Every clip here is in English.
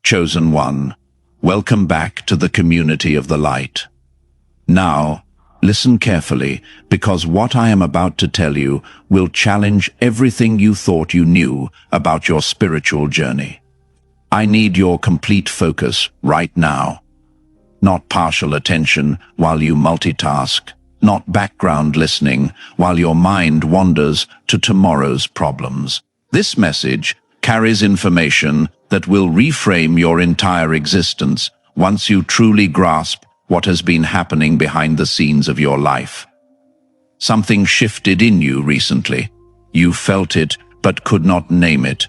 Chosen one, welcome back to the community of the light. Now, listen carefully, because what I am about to tell you will challenge everything you thought you knew about your spiritual journey. I need your complete focus right now. Not partial attention while you multitask, not background listening while your mind wanders to tomorrow's problems. This message carries information that will reframe your entire existence once you truly grasp what has been happening behind the scenes of your life. Something shifted in you recently. You felt it, but could not name it.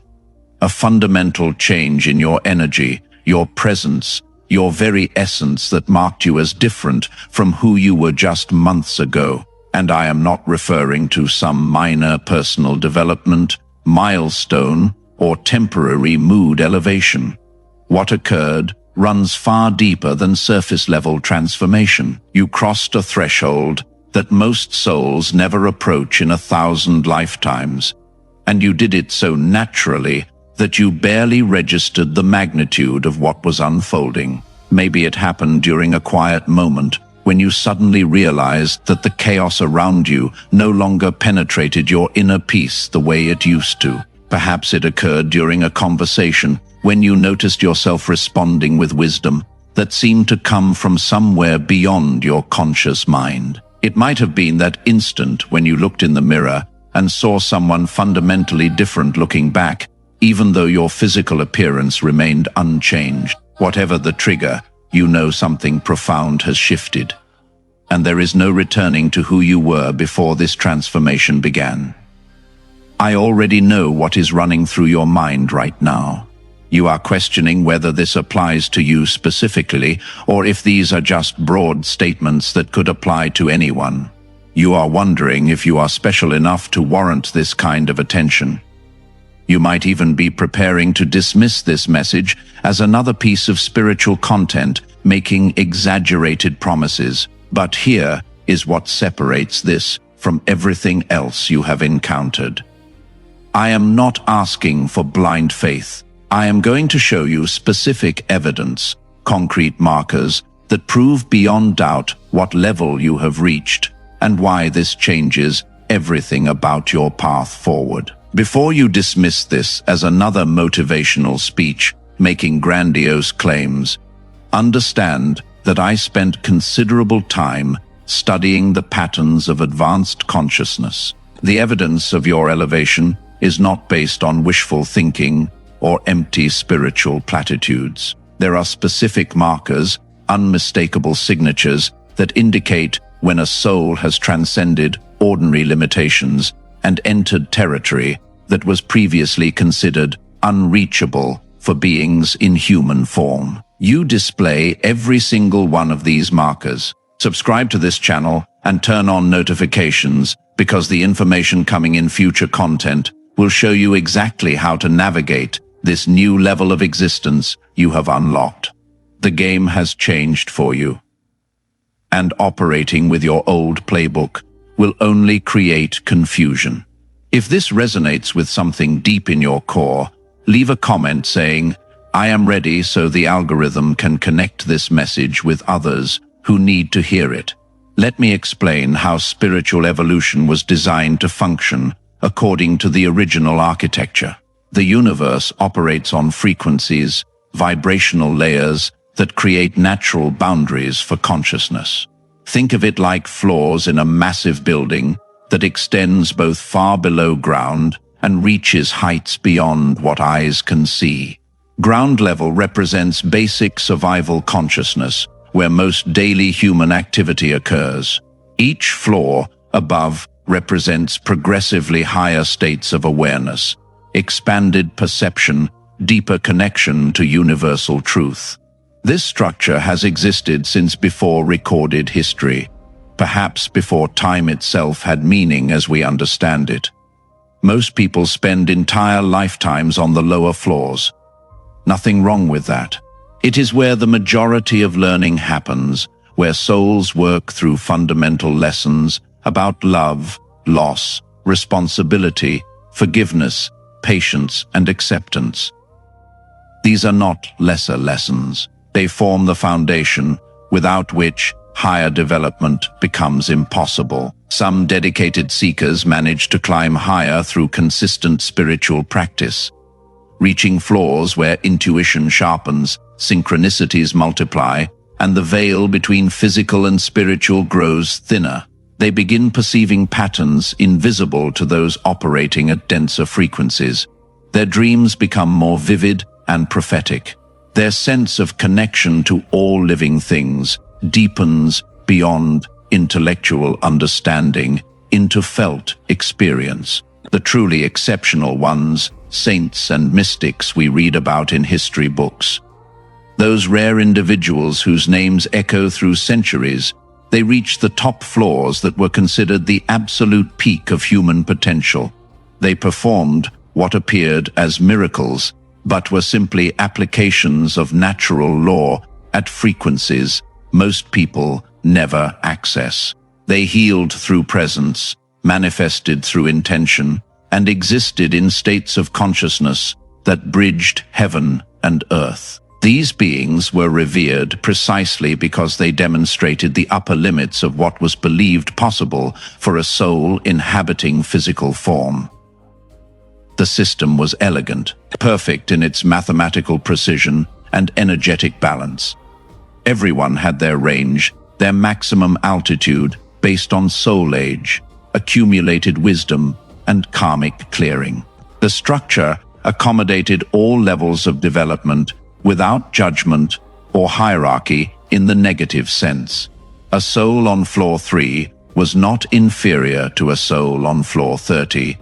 A fundamental change in your energy, your presence, your very essence that marked you as different from who you were just months ago. And I am not referring to some minor personal development, milestone, or temporary mood elevation. What occurred runs far deeper than surface-level transformation. You crossed a threshold that most souls never approach in 1,000 lifetimes, and you did it so naturally that you barely registered the magnitude of what was unfolding. Maybe it happened during a quiet moment when you suddenly realized that the chaos around you no longer penetrated your inner peace the way it used to. Perhaps it occurred during a conversation when you noticed yourself responding with wisdom that seemed to come from somewhere beyond your conscious mind. It might have been that instant when you looked in the mirror and saw someone fundamentally different looking back, even though your physical appearance remained unchanged. Whatever the trigger, you know something profound has shifted, and there is no returning to who you were before this transformation began. I already know what is running through your mind right now. You are questioning whether this applies to you specifically, or if these are just broad statements that could apply to anyone. You are wondering if you are special enough to warrant this kind of attention. You might even be preparing to dismiss this message as another piece of spiritual content, making exaggerated promises. But here is what separates this from everything else you have encountered. I am not asking for blind faith. I am going to show you specific evidence, concrete markers that prove beyond doubt what level you have reached and why this changes everything about your path forward. Before you dismiss this as another motivational speech making grandiose claims, understand that I spent considerable time studying the patterns of advanced consciousness. The evidence of your elevation is not based on wishful thinking or empty spiritual platitudes. There are specific markers, unmistakable signatures that indicate when a soul has transcended ordinary limitations and entered territory that was previously considered unreachable for beings in human form. You display every single one of these markers. Subscribe to this channel and turn on notifications, because the information coming in future content will show you exactly how to navigate this new level of existence you have unlocked. The game has changed for you, and operating with your old playbook will only create confusion. If this resonates with something deep in your core, leave a comment saying, "I am ready," so the algorithm can connect this message with others who need to hear it. Let me explain how spiritual evolution was designed to function according to the original architecture. The universe operates on frequencies, vibrational layers that create natural boundaries for consciousness. Think of it like floors in a massive building that extends both far below ground and reaches heights beyond what eyes can see. Ground level represents basic survival consciousness, where most daily human activity occurs. Each floor above represents progressively higher states of awareness, expanded perception, deeper connection to universal truth. This structure has existed since before recorded history, perhaps before time itself had meaning as we understand it. Most people spend entire lifetimes on the lower floors. Nothing wrong with that. It is where the majority of learning happens, where souls work through fundamental lessons about love, loss, responsibility, forgiveness, patience, and acceptance. These are not lesser lessons. They form the foundation without which higher development becomes impossible. Some dedicated seekers manage to climb higher through consistent spiritual practice, reaching floors where intuition sharpens, synchronicities multiply, and the veil between physical and spiritual grows thinner. They begin perceiving patterns invisible to those operating at denser frequencies. Their dreams become more vivid and prophetic. Their sense of connection to all living things deepens beyond intellectual understanding into felt experience. The truly exceptional ones, saints and mystics we read about in history books. Those rare individuals whose names echo through centuries, they reach the top floors that were considered the absolute peak of human potential. They performed what appeared as miracles, but were simply applications of natural law at frequencies most people never access. They healed through presence, manifested through intention, and existed in states of consciousness that bridged heaven and earth. These beings were revered precisely because they demonstrated the upper limits of what was believed possible for a soul inhabiting physical form. The system was elegant, perfect in its mathematical precision and energetic balance. Everyone had their range, their maximum altitude, based on soul age, accumulated wisdom, and karmic clearing. The structure accommodated all levels of development without judgment or hierarchy in the negative sense. A soul on floor 3 was not inferior to a soul on floor 30,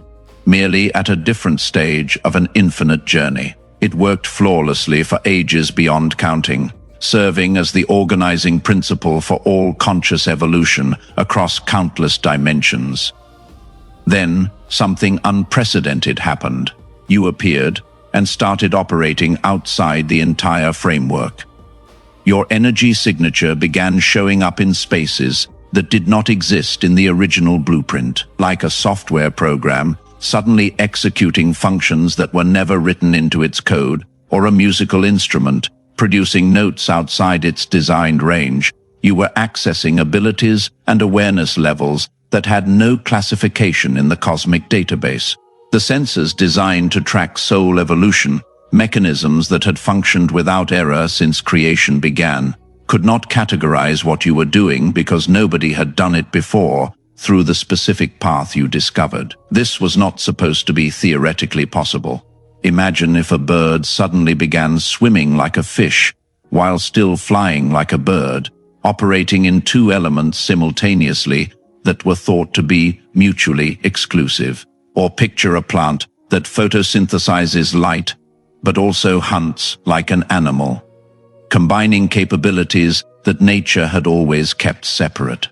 merely at a different stage of an infinite journey. It worked flawlessly for ages beyond counting, serving as the organizing principle for all conscious evolution across countless dimensions. Then, something unprecedented happened. You appeared and started operating outside the entire framework. Your energy signature began showing up in spaces that did not exist in the original blueprint, like a software program suddenly executing functions that were never written into its code, or a musical instrument producing notes outside its designed range. You were accessing abilities and awareness levels that had no classification in the cosmic database. The sensors designed to track soul evolution, mechanisms that had functioned without error since creation began, could not categorize what you were doing because nobody had done it before through the specific path you discovered. This was not supposed to be theoretically possible. Imagine if a bird suddenly began swimming like a fish while still flying like a bird, operating in two elements simultaneously that were thought to be mutually exclusive. Or picture a plant that photosynthesizes light but also hunts like an animal, combining capabilities that nature had always kept separate.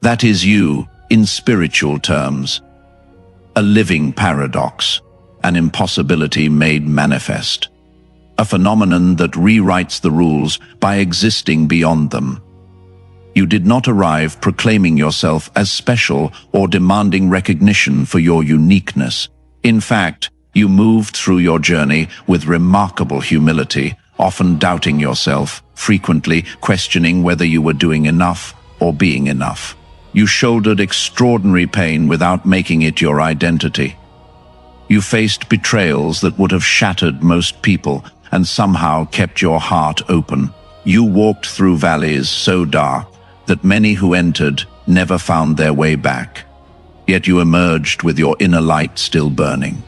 That is you, in spiritual terms. A living paradox, an impossibility made manifest. A phenomenon that rewrites the rules by existing beyond them. You did not arrive proclaiming yourself as special or demanding recognition for your uniqueness. In fact, you moved through your journey with remarkable humility, often doubting yourself, frequently questioning whether you were doing enough or being enough. You shouldered extraordinary pain without making it your identity. You faced betrayals that would have shattered most people and somehow kept your heart open. You walked through valleys so dark that many who entered never found their way back. Yet you emerged with your inner light still burning.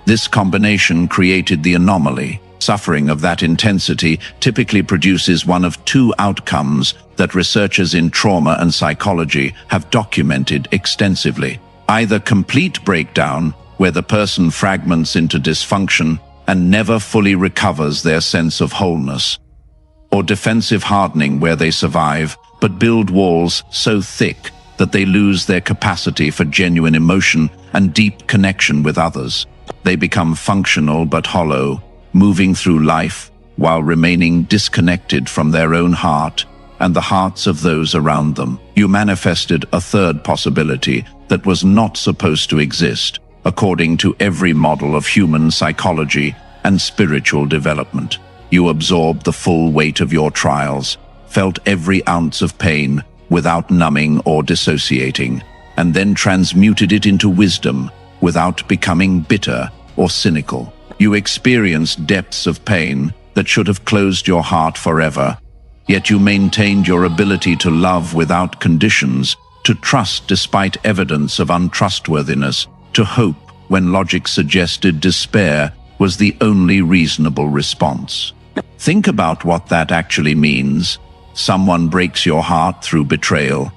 This combination created the anomaly. Suffering of that intensity typically produces one of two outcomes that researchers in trauma and psychology have documented extensively. Either complete breakdown, where the person fragments into dysfunction and never fully recovers their sense of wholeness, or defensive hardening, where they survive but build walls so thick that they lose their capacity for genuine emotion and deep connection with others. They become functional but hollow, moving through life while remaining disconnected from their own heart and the hearts of those around them. You manifested a third possibility that was not supposed to exist, according to every model of human psychology and spiritual development. You absorbed the full weight of your trials, felt every ounce of pain without numbing or dissociating, and then transmuted it into wisdom without becoming bitter or cynical. You experienced depths of pain that should have closed your heart forever, yet you maintained your ability to love without conditions, to trust despite evidence of untrustworthiness, to hope when logic suggested despair was the only reasonable response. Think about what that actually means. Someone breaks your heart through betrayal,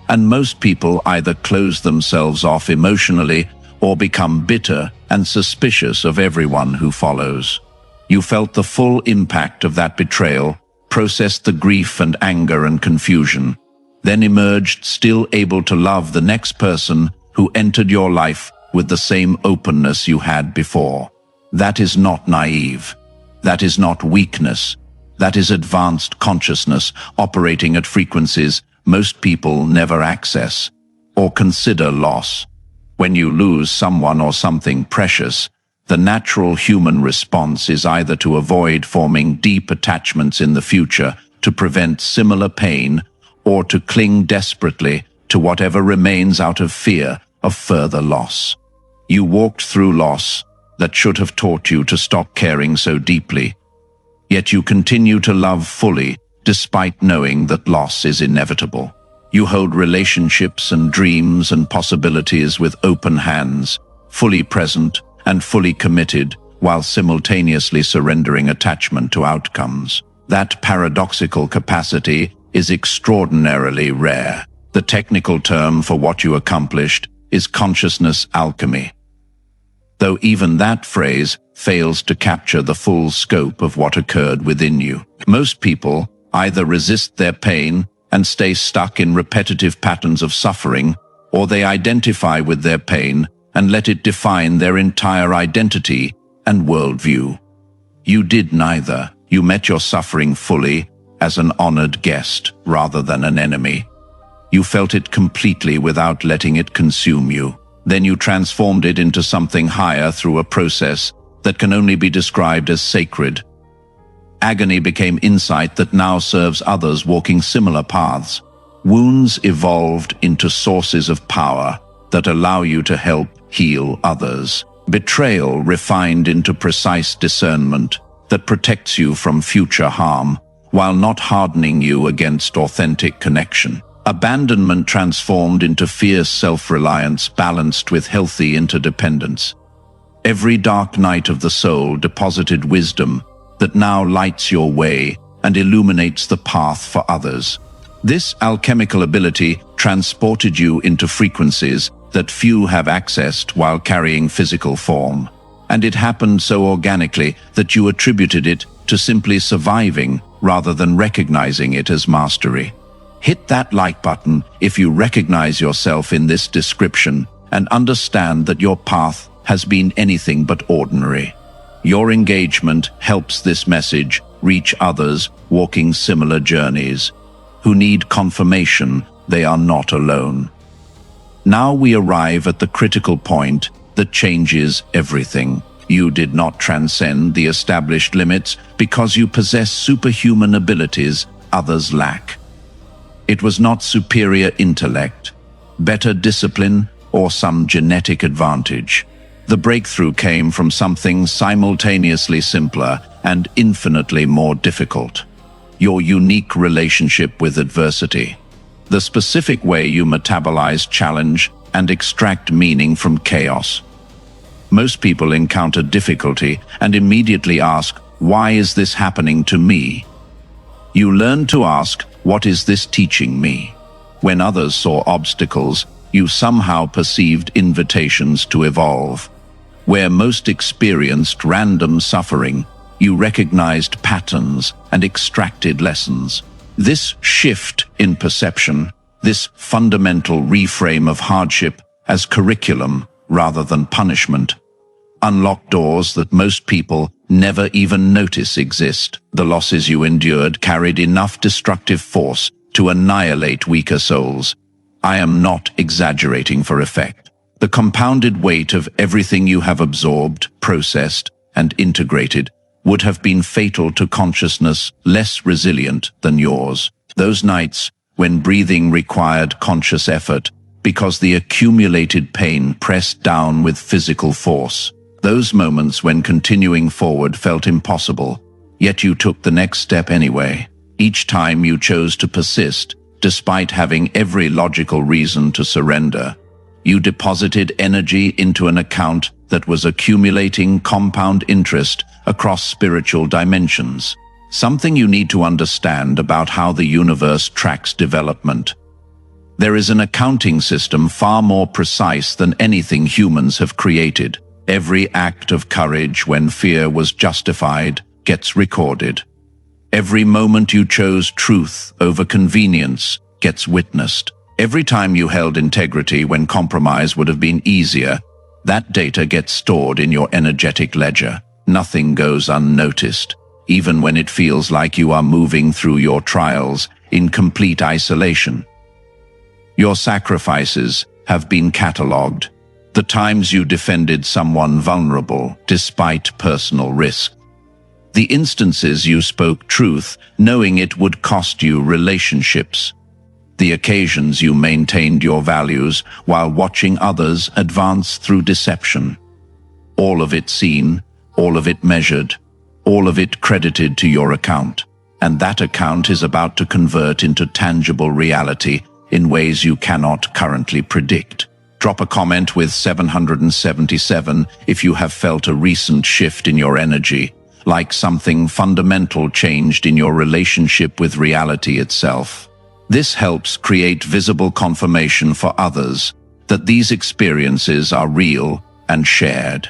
and most people either close themselves off emotionally or become bitter and suspicious of everyone who follows. You felt the full impact of that betrayal, processed the grief and anger and confusion, then emerged still able to love the next person who entered your life with the same openness you had before. That is not naive. That is not weakness. That is advanced consciousness operating at frequencies most people never access or consider loss. When you lose someone or something precious, the natural human response is either to avoid forming deep attachments in the future to prevent similar pain, or to cling desperately to whatever remains out of fear of further loss. You walked through loss that should have taught you to stop caring so deeply, yet you continue to love fully despite knowing that loss is inevitable. You hold relationships and dreams and possibilities with open hands, fully present and fully committed, while simultaneously surrendering attachment to outcomes. That paradoxical capacity is extraordinarily rare. The technical term for what you accomplished is consciousness alchemy, though even that phrase fails to capture the full scope of what occurred within you. Most people either resist their pain and stay stuck in repetitive patterns of suffering, or they identify with their pain and let it define their entire identity and worldview. You did neither. You met your suffering fully, as an honored guest rather than an enemy. You felt it completely without letting it consume you. Then you transformed it into something higher through a process that can only be described as sacred. Agony became insight that now serves others walking similar paths. Wounds evolved into sources of power that allow you to help heal others. Betrayal refined into precise discernment that protects you from future harm, while not hardening you against authentic connection. Abandonment transformed into fierce self-reliance balanced with healthy interdependence. Every dark night of the soul deposited wisdom that now lights your way and illuminates the path for others. This alchemical ability transported you into frequencies that few have accessed while carrying physical form. And it happened so organically that you attributed it to simply surviving rather than recognizing it as mastery. Hit that like button if you recognize yourself in this description and understand that your path has been anything but ordinary. Your engagement helps this message reach others walking similar journeys, who need confirmation they are not alone. Now we arrive at the critical point that changes everything. You did not transcend the established limits because you possess superhuman abilities others lack. It was not superior intellect, better discipline, or some genetic advantage. The breakthrough came from something simultaneously simpler and infinitely more difficult: your unique relationship with adversity. The specific way you metabolize challenge and extract meaning from chaos. Most people encounter difficulty and immediately ask, "Why is this happening to me?" You learn to ask, "What is this teaching me?" When others saw obstacles, you somehow perceived invitations to evolve. Where most experienced random suffering, you recognized patterns and extracted lessons. This shift in perception, this fundamental reframe of hardship as curriculum rather than punishment, unlocked doors that most people never even notice exist. The losses you endured carried enough destructive force to annihilate weaker souls. I am not exaggerating for effect. The compounded weight of everything you have absorbed, processed, and integrated would have been fatal to consciousness less resilient than yours. Those nights when breathing required conscious effort because the accumulated pain pressed down with physical force. Those moments when continuing forward felt impossible, yet you took the next step anyway. Each time you chose to persist, despite having every logical reason to surrender. You deposited energy into an account that was accumulating compound interest across spiritual dimensions. Something you need to understand about how the universe tracks development. There is an accounting system far more precise than anything humans have created. Every act of courage when fear was justified gets recorded. Every moment you chose truth over convenience gets witnessed. Every time you held integrity when compromise would have been easier, that data gets stored in your energetic ledger. Nothing goes unnoticed, even when it feels like you are moving through your trials in complete isolation. Your sacrifices have been catalogued. The times you defended someone vulnerable despite personal risk. The instances you spoke truth, knowing it would cost you relationships. The occasions you maintained your values while watching others advance through deception. All of it seen, all of it measured, all of it credited to your account. And that account is about to convert into tangible reality in ways you cannot currently predict. Drop a comment with 777 if you have felt a recent shift in your energy, like something fundamental changed in your relationship with reality itself. This helps create visible confirmation for others that these experiences are real and shared.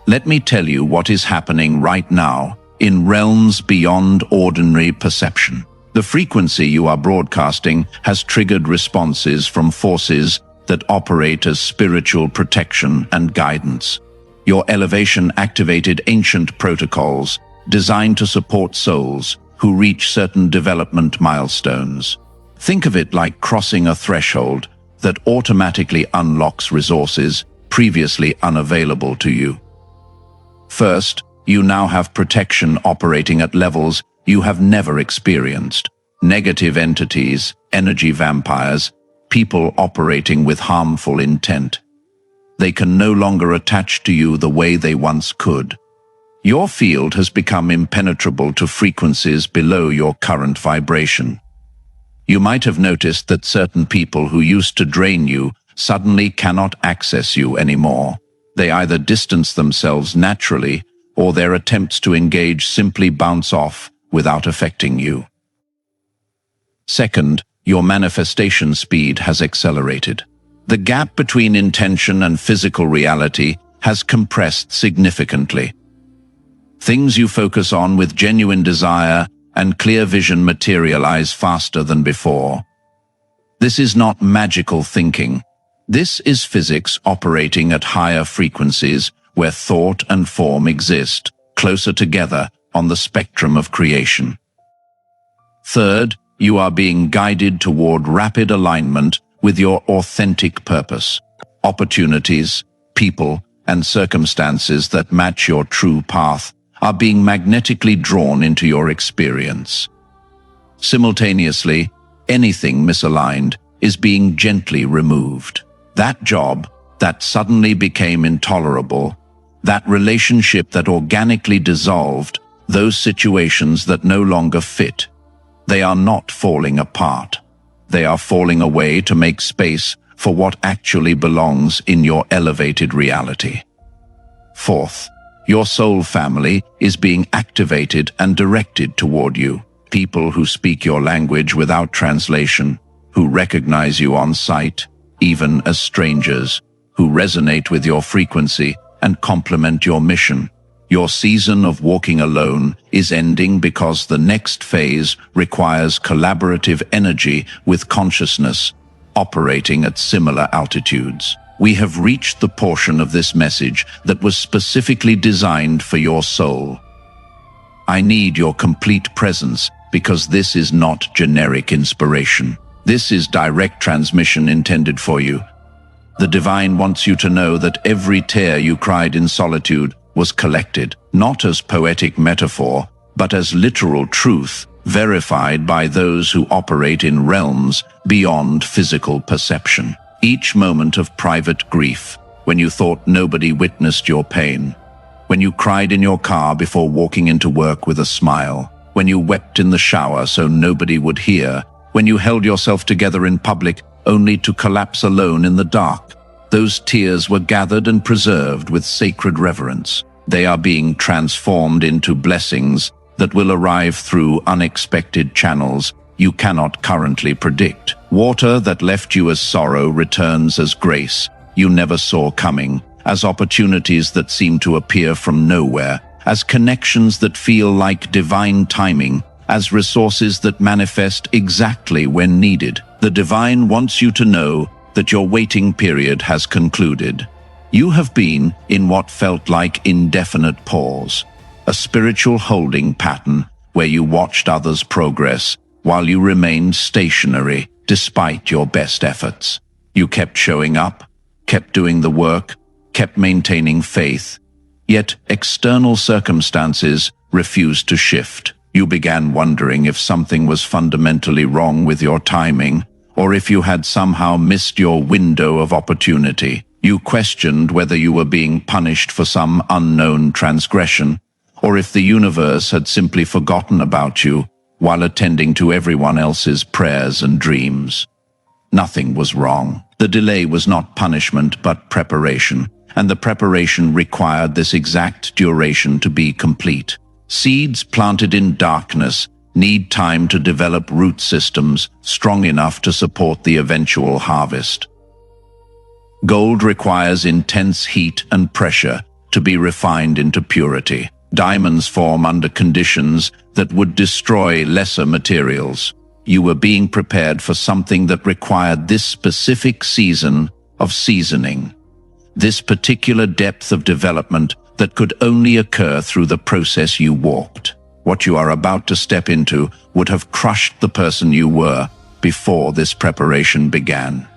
Let me tell you what is happening right now in realms beyond ordinary perception. The frequency you are broadcasting has triggered responses from forces that operate as spiritual protection and guidance. Your elevation activated ancient protocols designed to support souls who reach certain development milestones. Think of it like crossing a threshold that automatically unlocks resources previously unavailable to you. First, you now have protection operating at levels you have never experienced. Negative entities, energy vampires, people operating with harmful intent. They can no longer attach to you the way they once could. Your field has become impenetrable to frequencies below your current vibration. You might have noticed that certain people who used to drain you suddenly cannot access you anymore. They either distance themselves naturally, or their attempts to engage simply bounce off without affecting you. Second, your manifestation speed has accelerated. The gap between intention and physical reality has compressed significantly. Things you focus on with genuine desire and clear vision materialize faster than before. This is not magical thinking. This is physics operating at higher frequencies where thought and form exist, closer together on the spectrum of creation. Third, you are being guided toward rapid alignment with your authentic purpose. Opportunities, people, and circumstances that match your true path are being magnetically drawn into your experience. Simultaneously, anything misaligned is being gently removed. That job that suddenly became intolerable, that relationship that organically dissolved, those situations that no longer fit, they are not falling apart. They are falling away to make space for what actually belongs in your elevated reality. Fourth, your soul family is being activated and directed toward you. People who speak your language without translation, who recognize you on sight, even as strangers, who resonate with your frequency and complement your mission. Your season of walking alone is ending because the next phase requires collaborative energy with consciousness, operating at similar altitudes. We have reached the portion of this message that was specifically designed for your soul. I need your complete presence because this is not generic inspiration. This is direct transmission intended for you. The divine wants you to know that every tear you cried in solitude was collected, not as poetic metaphor, but as literal truth, verified by those who operate in realms beyond physical perception. Each moment of private grief, when you thought nobody witnessed your pain, when you cried in your car before walking into work with a smile, when you wept in the shower so nobody would hear, when you held yourself together in public only to collapse alone in the dark, those tears were gathered and preserved with sacred reverence. They are being transformed into blessings that will arrive through unexpected channels you cannot currently predict. Water that left you as sorrow returns as grace you never saw coming, as opportunities that seem to appear from nowhere, as connections that feel like divine timing, as resources that manifest exactly when needed. The divine wants you to know that your waiting period has concluded. You have been in what felt like indefinite pause, a spiritual holding pattern where you watched others progress while you remained stationary despite your best efforts. You kept showing up, kept doing the work, kept maintaining faith, yet external circumstances refused to shift. You began wondering if something was fundamentally wrong with your timing, or if you had somehow missed your window of opportunity. You questioned whether you were being punished for some unknown transgression, or if the universe had simply forgotten about you while attending to everyone else's prayers and dreams. Nothing was wrong. The delay was not punishment but preparation, and the preparation required this exact duration to be complete. Seeds planted in darkness need time to develop root systems strong enough to support the eventual harvest. Gold requires intense heat and pressure to be refined into purity. Diamonds form under conditions that would destroy lesser materials. You were being prepared for something that required this specific season of seasoning, this particular depth of development that could only occur through the process you walked. What you are about to step into would have crushed the person you were before this preparation began.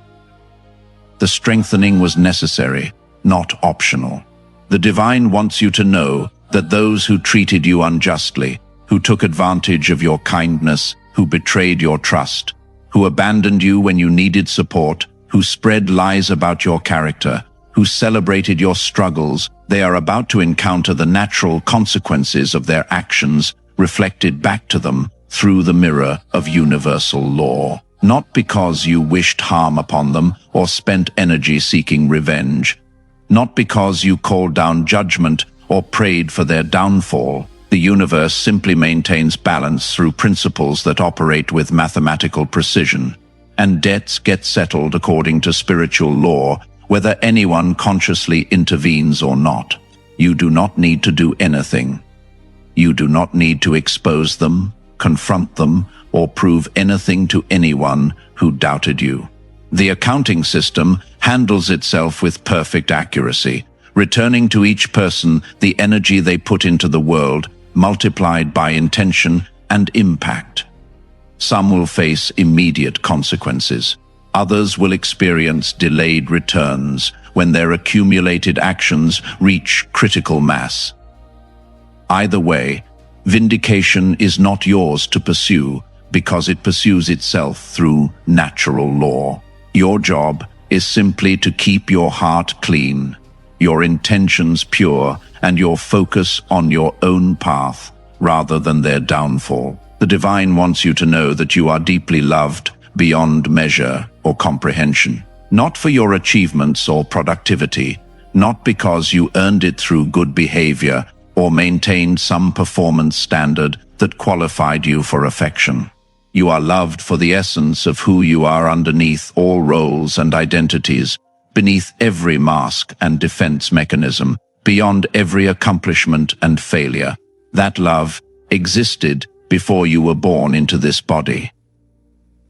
The strengthening was necessary, not optional. The divine wants you to know that those who treated you unjustly, who took advantage of your kindness, who betrayed your trust, who abandoned you when you needed support, who spread lies about your character, who celebrated your struggles, they are about to encounter the natural consequences of their actions reflected back to them through the mirror of universal law. Not because you wished harm upon them or spent energy seeking revenge. Not because you called down judgment or prayed for their downfall. The universe simply maintains balance through principles that operate with mathematical precision, and debts get settled according to spiritual law, whether anyone consciously intervenes or not. You do not need to do anything. You do not need to expose them, confront them, or prove anything to anyone who doubted you. The accounting system handles itself with perfect accuracy, returning to each person the energy they put into the world, multiplied by intention and impact. Some will face immediate consequences. Others will experience delayed returns when their accumulated actions reach critical mass. Either way, vindication is not yours to pursue because it pursues itself through natural law. Your job is simply to keep your heart clean, your intentions pure, and your focus on your own path rather than their downfall. The divine wants you to know that you are deeply loved beyond measure or comprehension, not for your achievements or productivity, not because you earned it through good behavior or maintained some performance standard that qualified you for affection. You are loved for the essence of who you are underneath all roles and identities, beneath every mask and defense mechanism, beyond every accomplishment and failure. That love existed before you were born into this body.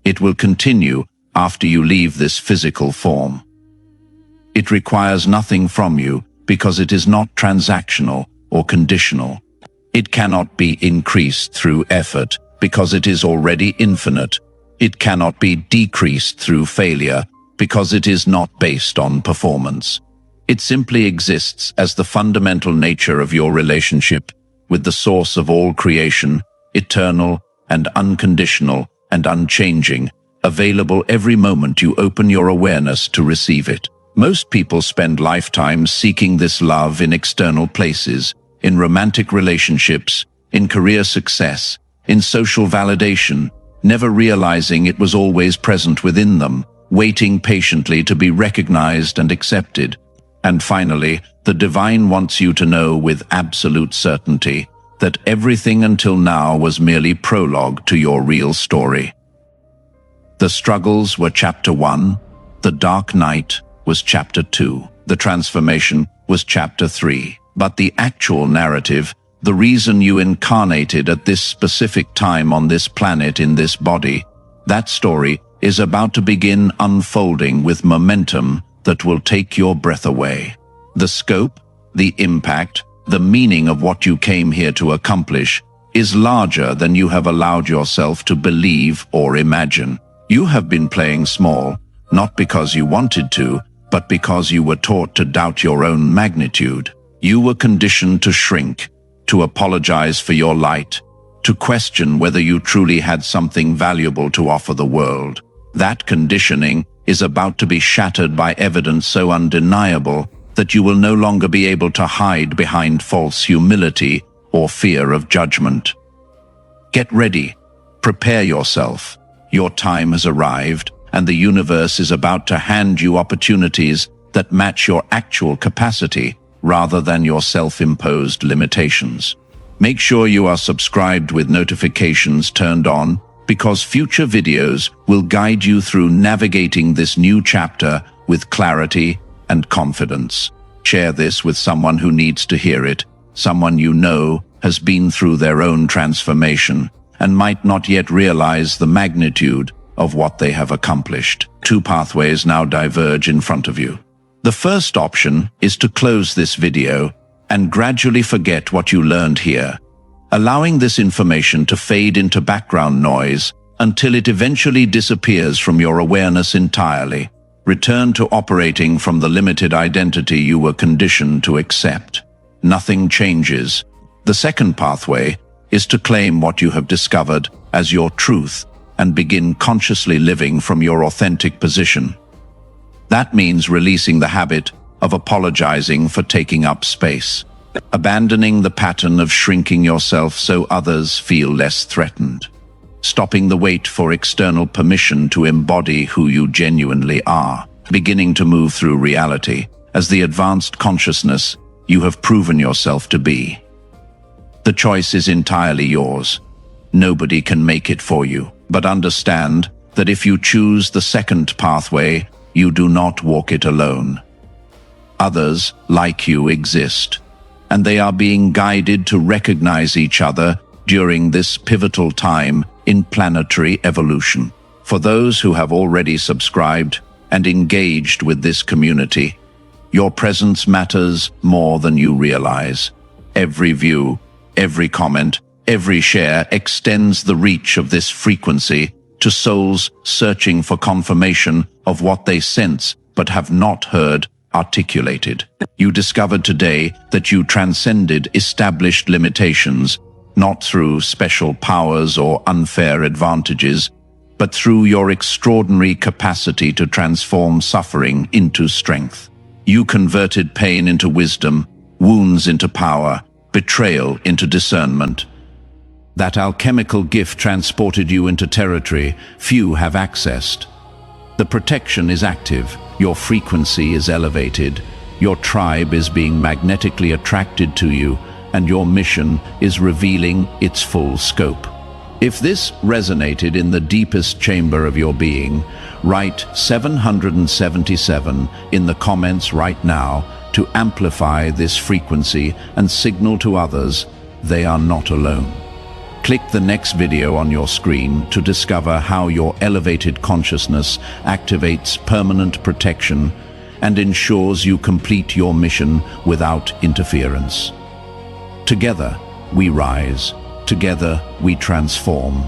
It will continue after you leave this physical form. It requires nothing from you because it is not transactional or conditional. It cannot be increased through effort because it is already infinite. It cannot be decreased through failure because it is not based on performance. It simply exists as the fundamental nature of your relationship with the source of all creation, eternal and unconditional and unchanging, available every moment you open your awareness to receive it. Most people spend lifetimes seeking this love in external places, in romantic relationships, in career success, in social validation, never realizing it was always present within them, waiting patiently to be recognized and accepted. And finally, the divine wants you to know with absolute certainty that everything until now was merely prologue to your real story. The struggles were chapter 1, the dark night was chapter 2, the transformation was chapter 3. But the actual narrative, the reason you incarnated at this specific time on this planet in this body, that story is about to begin unfolding with momentum that will take your breath away. The scope, the impact, the meaning of what you came here to accomplish is larger than you have allowed yourself to believe or imagine. You have been playing small, not because you wanted to, but because you were taught to doubt your own magnitude. You were conditioned to shrink, to apologize for your light, to question whether you truly had something valuable to offer the world. That conditioning is about to be shattered by evidence so undeniable that you will no longer be able to hide behind false humility or fear of judgment. Get ready. Prepare yourself. Your time has arrived, and the universe is about to hand you opportunities that match your actual capacity rather than your self-imposed limitations. Make sure you are subscribed with notifications turned on, because future videos will guide you through navigating this new chapter with clarity and confidence. Share this with someone who needs to hear it, someone you know has been through their own transformation and might not yet realize the magnitude of what they have accomplished. Two pathways now diverge in front of you. The first option is to close this video and gradually forget what you learned here, allowing this information to fade into background noise until it eventually disappears from your awareness entirely. Return to operating from the limited identity you were conditioned to accept. Nothing changes. The second pathway is to claim what you have discovered as your truth and begin consciously living from your authentic position. That means releasing the habit of apologizing for taking up space, abandoning the pattern of shrinking yourself so others feel less threatened, stopping the wait for external permission to embody who you genuinely are, beginning to move through reality as the advanced consciousness you have proven yourself to be. The choice is entirely yours. Nobody can make it for you, but understand that if you choose the second pathway, you do not walk it alone. Others, like you, exist, and they are being guided to recognize each other during this pivotal time in planetary evolution. For those who have already subscribed and engaged with this community, your presence matters more than you realize. Every view, every comment, every share extends the reach of this frequency to souls searching for confirmation of what they sense but have not heard articulated. You discovered today that you transcended established limitations, not through special powers or unfair advantages, but through your extraordinary capacity to transform suffering into strength. You converted pain into wisdom, wounds into power, betrayal into discernment. That alchemical gift transported you into territory few have accessed. The protection is active, your frequency is elevated, your tribe is being magnetically attracted to you, and your mission is revealing its full scope. If this resonated in the deepest chamber of your being, write 777 in the comments right now to amplify this frequency and signal to others they are not alone. Click the next video on your screen to discover how your elevated consciousness activates permanent protection and ensures you complete your mission without interference. Together, we rise. Together, we transform.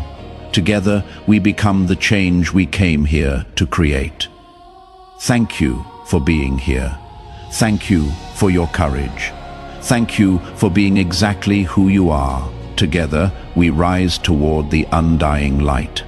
Together, we become the change we came here to create. Thank you for being here. Thank you for your courage. Thank you for being exactly who you are. Together, we rise toward the undying light.